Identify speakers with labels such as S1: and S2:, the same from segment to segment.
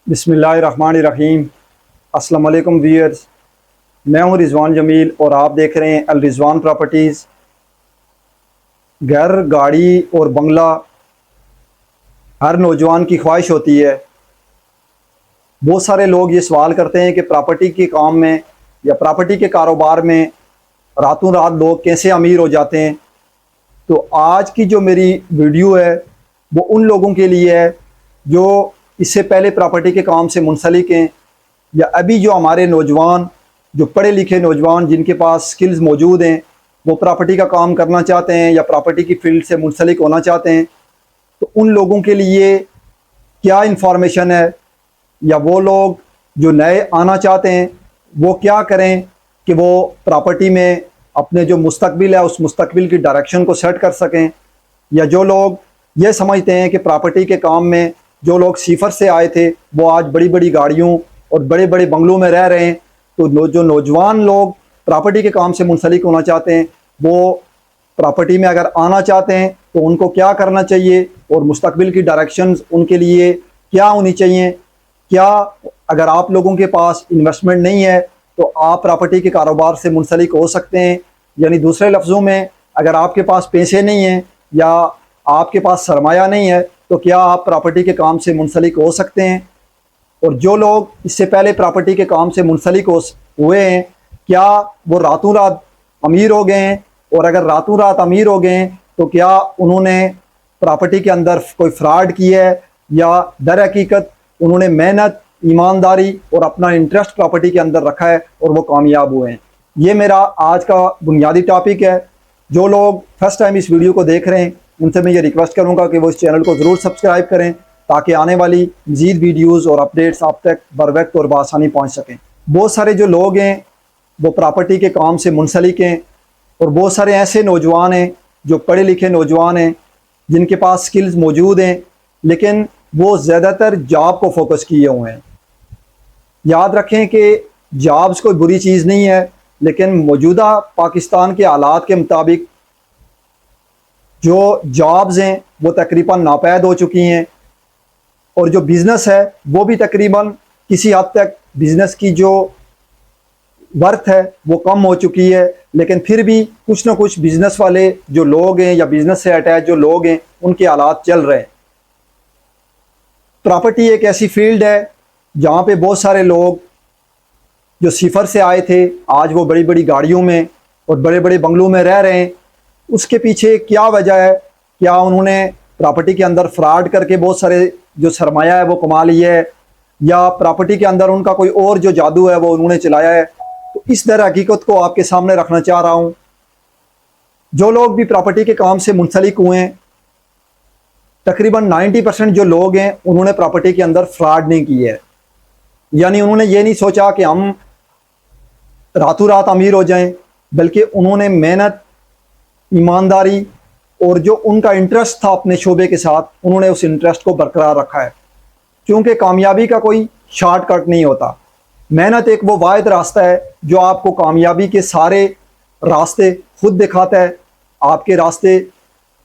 S1: बिस्मिल्लाहिर्रहमानिर्रहीम। अस्सलाम वालेकुम व्यूअर्स, मैं हूं रिजवान जमील और आप देख रहे हैं अल रिजवान प्रॉपर्टीज़। घर, गाड़ी और बंगला हर नौजवान की ख्वाहिश होती है। बहुत सारे लोग ये सवाल करते हैं कि प्रॉपर्टी के काम में या प्रॉपर्टी के कारोबार में रातों रात लोग कैसे अमीर हो जाते हैं। तो आज की जो मेरी वीडियो है वो उन लोगों के लिए है जो इससे पहले प्रॉपर्टी के काम से मुंसलिक हैं, या अभी जो हमारे नौजवान, जो पढ़े लिखे नौजवान जिनके पास स्किल्स मौजूद हैं, वो प्रॉपर्टी का काम करना चाहते हैं या प्रॉपर्टी की फील्ड से मुंसलिक होना चाहते हैं। तो उन लोगों के लिए क्या इन्फॉर्मेशन है, या वो लोग जो नए आना चाहते हैं वो क्या करें कि वो प्रॉपर्टी में अपने जो मुस्तकबिल है उस मुस्तकबिल की डायरेक्शन को सेट कर सकें। या जो लोग ये समझते हैं कि प्रॉपर्टी के काम में जो लोग सिफर से आए थे वो आज बड़ी बड़ी गाड़ियों और बड़े बड़े बंगलों में रह रहे हैं। तो जो नौजवान लोग प्रॉपर्टी के काम से मुंसलिक होना चाहते हैं वो प्रॉपर्टी में अगर आना चाहते हैं तो उनको क्या करना चाहिए और मुस्तकबिल की डायरेक्शंस उनके लिए क्या होनी चाहिए। क्या अगर आप लोगों के पास इन्वेस्टमेंट नहीं है तो आप प्रॉपर्टी के कारोबार से मुंसलिक हो सकते हैं। यानी दूसरे लफ्ज़ों में, अगर आपके पास पैसे नहीं हैं या आपके पास सरमाया नहीं है तो क्या आप प्रॉपर्टी के काम से मुंसलिक हो सकते हैं। और जो लोग इससे पहले प्रॉपर्टी के काम से मुंसलिक हुए हैं, क्या वो रातों रात अमीर हो गए हैं, और अगर रातों रात अमीर हो गए हैं तो क्या उन्होंने प्रॉपर्टी के अंदर कोई फ्रॉड किया है, या दर हकीकत उन्होंने मेहनत, ईमानदारी और अपना इंटरेस्ट प्रॉपर्टी के अंदर रखा है और वो कामयाब हुए हैं। ये मेरा आज का बुनियादी टॉपिक है। जो लोग फर्स्ट टाइम इस वीडियो को देख रहे हैं उनसे मैं ये रिक्वेस्ट करूंगा कि वो इस चैनल को ज़रूर सब्सक्राइब करें ताकि आने वाली मज़ीद वीडियोज़ और अपडेट्स आप तक बर वक्त और बआसानी पहुँच सकें। बहुत सारे जो लोग हैं वो प्रॉपर्टी के काम से मुंसलिक हैं, और बहुत सारे ऐसे नौजवान हैं जो पढ़े लिखे नौजवान हैं जिनके पास स्किल्स मौजूद हैं, लेकिन वो ज़्यादातर जॉब को फोकस किए हुए हैं। याद रखें कि जॉब्स कोई बुरी चीज़ नहीं है, लेकिन मौजूदा पाकिस्तान के हालात के मुताबिक जो जॉब्स हैं वो तकरीबन नापैद हो चुकी हैं, और जो बिज़नेस है वो भी तकरीबन किसी हद तक बिज़नेस की जो वर्थ है वो कम हो चुकी है। लेकिन फिर भी कुछ ना कुछ बिज़नेस वाले जो लोग हैं या बिज़नेस से अटैच जो लोग हैं उनके हालात चल रहे हैं। प्रॉपर्टी एक ऐसी फील्ड है जहाँ पे बहुत सारे लोग जो सिफर से आए थे आज वो बड़ी बड़ी गाड़ियों में और बड़े बड़े बंगलों में रह रहे हैं। उसके पीछे क्या वजह है? क्या उन्होंने प्रॉपर्टी के अंदर फ्रॉड करके बहुत सारे जो सरमाया है वो कमा लिया है, या प्रॉपर्टी के अंदर उनका कोई और जो जादू है वो उन्होंने चलाया है? तो इस दर हकीकत को आपके सामने रखना चाह रहा हूँ। जो लोग भी प्रॉपर्टी के काम से मुंसलिक हुए हैं, तकरीबन 90% जो लोग हैं उन्होंने प्रॉपर्टी के अंदर फ्रॉड नहीं किया है। यानी उन्होंने ये नहीं सोचा कि हम रातों रात अमीर हो जाएं, बल्कि उन्होंने मेहनत, ईमानदारी और जो उनका इंटरेस्ट था अपने शोबे के साथ, उन्होंने उस इंटरेस्ट को बरकरार रखा है। क्योंकि कामयाबी का कोई शॉर्टकट नहीं होता। मेहनत एक वो वाहिद रास्ता है जो आपको कामयाबी के सारे रास्ते खुद दिखाता है। आपके रास्ते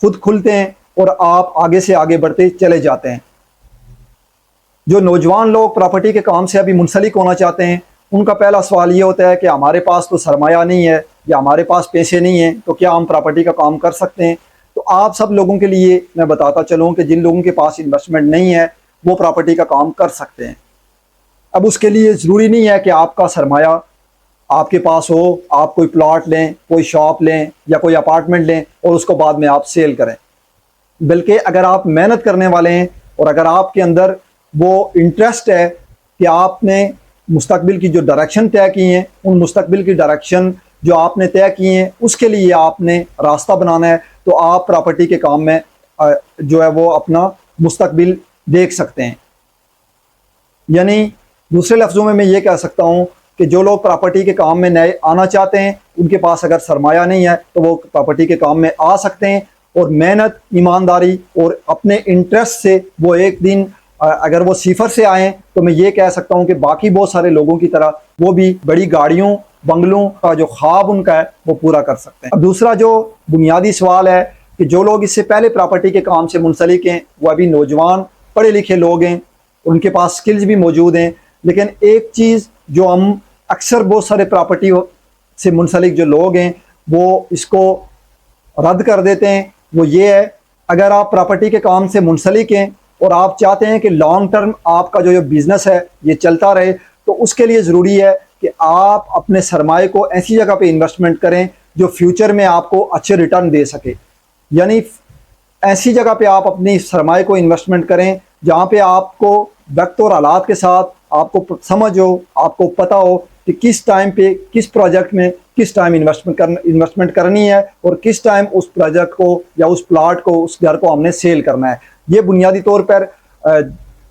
S1: खुद खुलते हैं और आप आगे से आगे बढ़ते चले जाते हैं। जो नौजवान लोग प्रॉपर्टी के काम से अभी मुंसलिक होना चाहते हैं उनका पहला सवाल ये होता है कि हमारे पास तो सरमाया नहीं है या हमारे पास पैसे नहीं हैं, तो क्या हम प्रॉपर्टी का काम कर सकते हैं? तो आप सब लोगों के लिए मैं बताता चलूँ कि जिन लोगों के पास इन्वेस्टमेंट नहीं है वो प्रॉपर्टी का काम कर सकते हैं। अब उसके लिए ज़रूरी नहीं है कि आपका सरमाया आपके पास हो, आप कोई प्लॉट लें, कोई शॉप लें या कोई अपार्टमेंट लें और उसको बाद में आप सेल करें। बल्कि अगर आप मेहनत करने वाले हैं और अगर आपके अंदर वो इंटरेस्ट है कि आपने मुस्तकबिल की जो डायरेक्शन तय की हैं, उन मुस्तकबिल की डायरेक्शन जो आपने तय की हैं उसके लिए आपने रास्ता बनाना है, तो आप प्रॉपर्टी के काम में जो है वो अपना मुस्तकबिल देख सकते हैं। यानी दूसरे लफ्ज़ों में मैं ये कह सकता हूँ कि जो लोग प्रॉपर्टी के काम में नए आना चाहते हैं उनके पास अगर सरमाया नहीं है तो वो प्रॉपर्टी के काम में आ सकते हैं, और मेहनत, ईमानदारी और अपने इंटरेस्ट से वो एक दिन अगर वो सिफर से आएँ तो मैं ये कह सकता हूँ कि बाकी बहुत सारे लोगों की तरह वो भी बड़ी गाड़ियों, बंगलों का जो ख्वाब उनका है वो पूरा कर सकते हैं। अब दूसरा जो बुनियादी सवाल है कि जो लोग इससे पहले प्रॉपर्टी के काम से मुंसलिक हैं वो अभी नौजवान पढ़े लिखे लोग हैं, उनके पास स्किल्स भी मौजूद हैं। लेकिन एक चीज़ जो हम अक्सर बहुत सारे प्रॉपर्टी से मुंसलिक जो लोग हैं वो इसको रद्द कर देते हैं, वो ये है, अगर आप प्रॉपर्टी के काम से मुंसलिक हैं और आप चाहते हैं कि लॉन्ग टर्म आपका जो बिज़नेस है ये चलता रहे, तो उसके लिए ज़रूरी है कि आप अपने सरमाए को ऐसी जगह पे इन्वेस्टमेंट करें जो फ्यूचर में आपको अच्छे रिटर्न दे सके। यानी ऐसी जगह पे आप अपनी सरमाए को इन्वेस्टमेंट करें जहाँ पे आपको वक्त और हालात के साथ आपको समझ हो, आपको पता हो कि किस टाइम पे किस प्रोजेक्ट में किस टाइम इन्वेस्टमेंट करनी है और किस टाइम उस प्रोजेक्ट को या उस प्लाट को, उस घर को हमने सेल करना है। ये बुनियादी तौर पर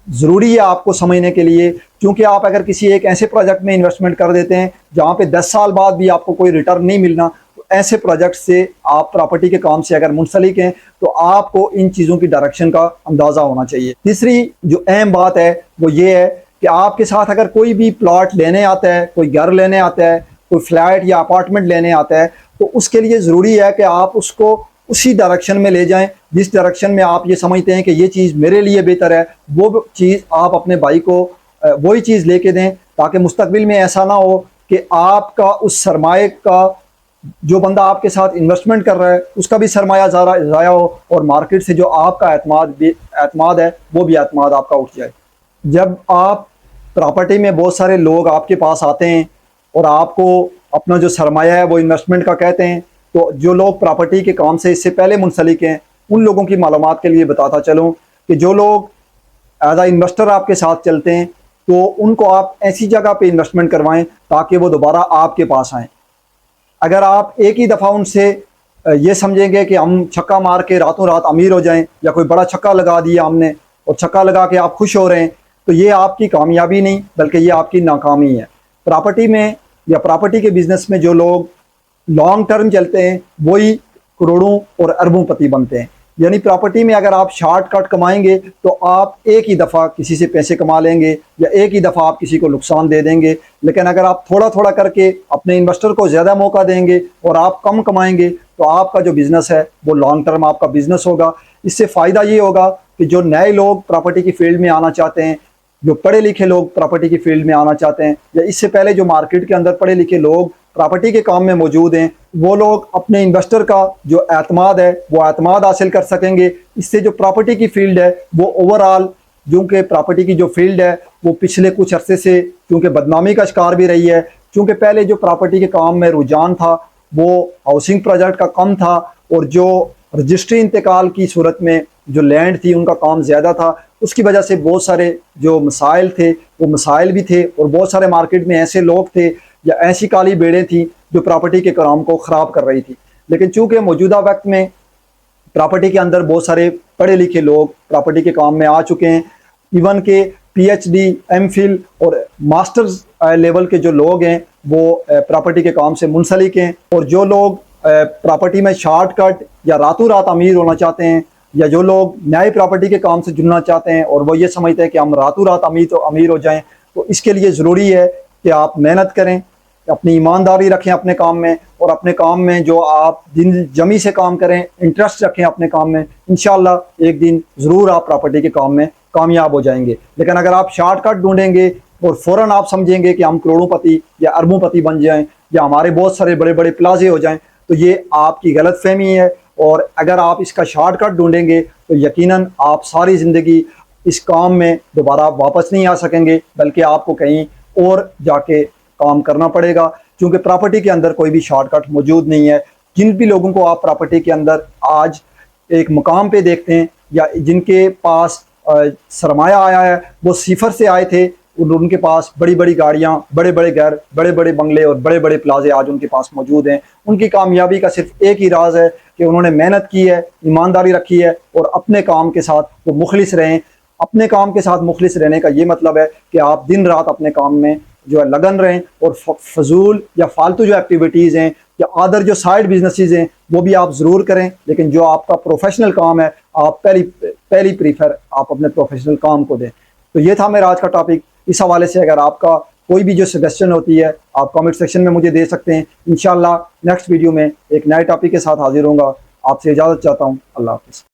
S1: ज़रूरी है आपको समझने के लिए, क्योंकि आप अगर किसी एक ऐसे प्रोजेक्ट में इन्वेस्टमेंट कर देते हैं जहाँ पे 10 साल बाद भी आपको कोई रिटर्न नहीं मिलना, तो ऐसे प्रोजेक्ट से आप प्रॉपर्टी के काम से अगर मुंसलिक हैं तो आपको इन चीज़ों की डायरेक्शन का अंदाज़ा होना चाहिए। तीसरी जो अहम बात है वो ये है कि आपके साथ अगर कोई भी प्लॉट लेने आता है, कोई घर लेने आता है, कोई फ्लैट या अपार्टमेंट लेने आता है, तो उसके लिए ज़रूरी है कि आप उसको उसी डायरेक्शन में ले जाएं जिस डायरेक्शन में आप ये समझते हैं कि ये चीज़ मेरे लिए बेहतर है। वो चीज़ आप अपने भाई को वही चीज़ लेके दें, ताकि मुस्तकबिल में ऐसा ना हो कि आपका उस सरमाए का, जो बंदा आपके साथ इन्वेस्टमेंट कर रहा है उसका भी सरमाया ज़ाया हो और मार्केट से जो आपका एतमाद है वो भी एतमाद आपका उठ जाए। जब आप प्रॉपर्टी में बहुत सारे लोग आपके पास आते हैं और आपको अपना जो सरमाया है वो इन्वेस्टमेंट का कहते हैं, तो जो लोग प्रॉपर्टी के काम से इससे पहले मुंसलिक हैं उन लोगों की मालूमात के लिए बताता चलूँ कि जो लोग एज आ इन्वेस्टर आपके साथ चलते हैं तो उनको आप ऐसी जगह पे इन्वेस्टमेंट करवाएं ताकि वो दोबारा आपके पास आएँ। अगर आप एक ही दफ़ा उनसे ये समझेंगे कि हम छक्का मार के रातों रात अमीर हो जाएं, या कोई बड़ा छक्का लगा दिया हमने और छक्का लगा के आप खुश हो रहे हैं, तो ये आपकी कामयाबी नहीं बल्कि ये आपकी नाकामी है। प्रॉपर्टी में या प्रॉपर्टी के बिज़नेस में जो लोग लॉन्ग टर्म चलते हैं वही करोड़ों और अरबों पति बनते हैं। यानी प्रॉपर्टी में अगर आप शॉर्टकट कमाएंगे तो आप एक ही दफ़ा किसी से पैसे कमा लेंगे या एक ही दफ़ा आप किसी को नुकसान दे देंगे। लेकिन अगर आप थोड़ा थोड़ा करके अपने इन्वेस्टर को ज़्यादा मौका देंगे और आप कम कमाएंगे तो आपका जो बिज़नेस है वो लॉन्ग टर्म आपका बिज़नेस होगा। इससे फ़ायदा ये होगा कि जो नए लोग प्रॉपर्टी की फील्ड में आना चाहते हैं, जो पढ़े लिखे लोग प्रॉपर्टी की फील्ड में आना चाहते हैं, या इससे पहले जो मार्केट के अंदर पढ़े लिखे लोग प्रॉपर्टी के काम में मौजूद हैं, वो लोग अपने इन्वेस्टर का जो एतमाद है वो एतमाद हासिल कर सकेंगे। इससे जो प्रॉपर्टी की फील्ड है वो ओवरऑल, जो कि प्रॉपर्टी की जो फील्ड है वो पिछले कुछ अरसे से क्योंकि बदनामी का शिकार भी रही है, क्योंकि पहले जो प्रॉपर्टी के काम में रुझान था वो हाउसिंग प्रोजेक्ट का कम था और जो रजिस्ट्री इंतकाल की सूरत में जो लैंड थी उनका काम ज़्यादा था। उसकी वजह से बहुत सारे जो मसाइल थे वो मसाइल भी थे और बहुत सारे मार्केट में ऐसे लोग थे या ऐसी काली बेड़ें थी जो प्रॉपर्टी के काम को ख़राब कर रही थी। लेकिन चूँकि मौजूदा वक्त में प्रॉपर्टी के अंदर बहुत सारे पढ़े लिखे लोग प्रॉपर्टी के काम में आ चुके हैं, इवन के PhD, MPhil और मास्टर्स लेवल के जो लोग हैं वो प्रॉपर्टी के काम से मुंसलिक हैं। और जो लोग प्रॉपर्टी में शॉर्टकट या रातों रात अमीर होना चाहते हैं, या जो लोग नए प्रॉपर्टी के काम से जुड़ना चाहते हैं और वो ये समझते हैं कि हम रातों रात अमीर हो जाएं, तो इसके लिए ज़रूरी है कि आप मेहनत करें, अपनी ईमानदारी रखें अपने काम में, और अपने काम में जो आप दिन जमी से काम करें, इंटरेस्ट रखें अपने काम में। इंशाल्लाह एक दिन ज़रूर आप प्रॉपर्टी के काम में कामयाब हो जाएंगे। लेकिन अगर आप शॉर्टकट ढूंढेंगे और फ़ौरन आप समझेंगे कि हम करोड़ोंपति या अरबोंपति बन जाएं या हमारे बहुत सारे बड़े बड़े प्लाजे हो जाएं, तो ये आपकी गलतफहमी है। और अगर आप इसका शॉर्टकट ढूंढेंगे तो यकीनन आप सारी ज़िंदगी इस काम में दोबारा वापस नहीं आ सकेंगे, बल्कि आपको कहीं और जाके काम करना पड़ेगा, क्योंकि प्रॉपर्टी के अंदर कोई भी शॉर्टकट मौजूद नहीं है। जिन भी लोगों को आप प्रॉपर्टी के अंदर आज एक मुकाम पे देखते हैं या जिनके पास सरमाया आया है वो सिफर से आए थे, उनके पास बड़ी बड़ी गाड़ियाँ, बड़े बड़े घर, बड़े बड़े बंगले और बड़े बड़े प्लाजे आज उनके पास मौजूद हैं। उनकी कामयाबी का सिर्फ एक ही राज है कि उन्होंने मेहनत की है, ईमानदारी रखी है और अपने काम के साथ वो मुखलिस रहें। अपने काम के साथ मुखलिस रहने का ये मतलब है कि आप दिन रात अपने काम में जो है लगन रहें और फजूल या फालतू जो एक्टिविटीज़ हैं या अदर जो साइड बिजनेसेस हैं वो भी आप ज़रूर करें, लेकिन जो आपका प्रोफेशनल काम है आप पहली प्रीफर आप अपने प्रोफेशनल काम को दें। तो ये था मेरा आज का टॉपिक। इस हवाले से अगर आपका कोई भी जो सजेशन होती है आप कमेंट सेक्शन में मुझे दे सकते हैं। इंशाल्लाह नेक्स्ट वीडियो में एक नए टॉपिक के साथ हाजिर होऊंगा। आपसे इजाज़त चाहता हूँ। अल्लाह हाफ़िज़।